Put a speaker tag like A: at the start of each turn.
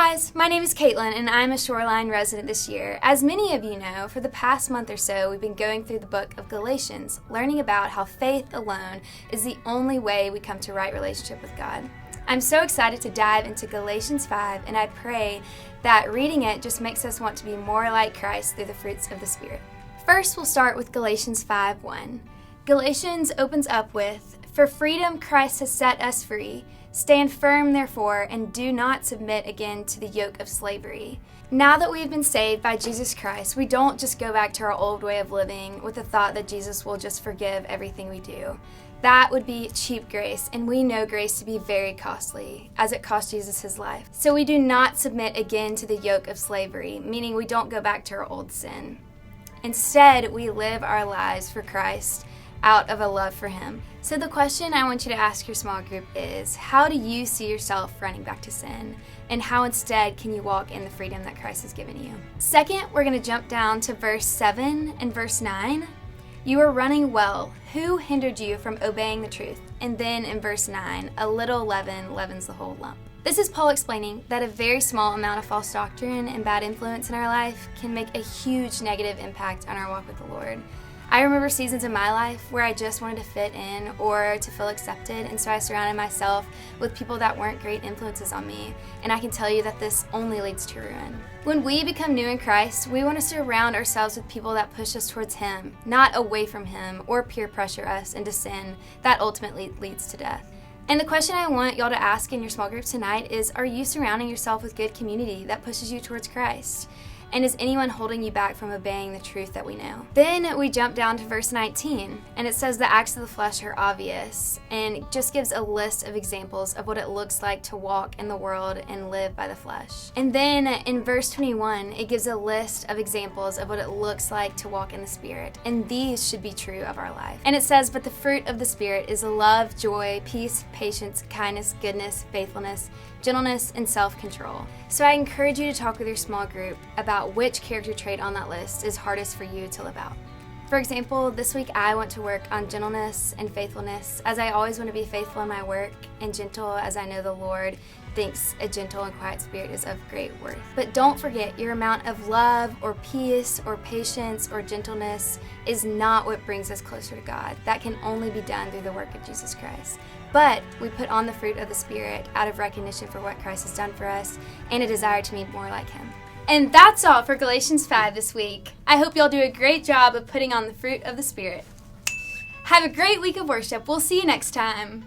A: guys, my name is Caitlin and I'm a Shoreline resident this year. As many of you know, for the past month or so we've been going through the book of Galatians, learning about how faith alone is the only way we come to right relationship with God. I'm so excited to dive into Galatians 5, and I pray that reading it just makes us want to be more like Christ through the fruits of the Spirit. First, we'll start with Galatians 5:1. Galatians opens up with, "For freedom Christ has set us free. Stand firm, therefore, and do not submit again to the yoke of slavery." Now that we have been saved by Jesus Christ, we don't just go back to our old way of living with the thought that Jesus will just forgive everything we do. That would be cheap grace, and we know grace to be very costly, as it cost Jesus his life. So we do not submit again to the yoke of slavery, meaning we don't go back to our old sin. Instead, we live our lives for Christ out of a love for him. So the question I want you to ask your small group is, how do you see yourself running back to sin? And how instead can you walk in the freedom that Christ has given you? Second, we're going to jump down to verse 7 and verse 9. "You are running well. Who hindered you from obeying the truth?" And then in verse 9, "A little leaven leavens the whole lump." This is Paul explaining that a very small amount of false doctrine and bad influence in our life can make a huge negative impact on our walk with the Lord. I remember seasons in my life where I just wanted to fit in or to feel accepted, and so I surrounded myself with people that weren't great influences on me, and I can tell you that this only leads to ruin. When we become new in Christ, we want to surround ourselves with people that push us towards Him, not away from Him or peer pressure us into sin that ultimately leads to death. And the question I want y'all to ask in your small group tonight is, are you surrounding yourself with good community that pushes you towards Christ? And is anyone holding you back from obeying the truth that we know? Then we jump down to verse 19, and it says the acts of the flesh are obvious, and it just gives a list of examples of what it looks like to walk in the world and live by the flesh. And then in verse 21, it gives a list of examples of what it looks like to walk in the Spirit, and these should be true of our life. And it says, "But the fruit of the Spirit is love, joy, peace, patience, kindness, goodness, faithfulness, gentleness, and self-control." So I encourage you to talk with your small group about which character trait on that list is hardest for you to live out. For example, this week I want to work on gentleness and faithfulness, as I always want to be faithful in my work, and gentle as I know the Lord thinks a gentle and quiet spirit is of great worth. But don't forget, your amount of love or peace or patience or gentleness is not what brings us closer to God. That can only be done through the work of Jesus Christ. But we put on the fruit of the Spirit out of recognition for what Christ has done for us and a desire to be more like Him. And that's all for Galatians 5 this week. I hope y'all do a great job of putting on the fruit of the Spirit. Have a great week of worship. We'll see you next time.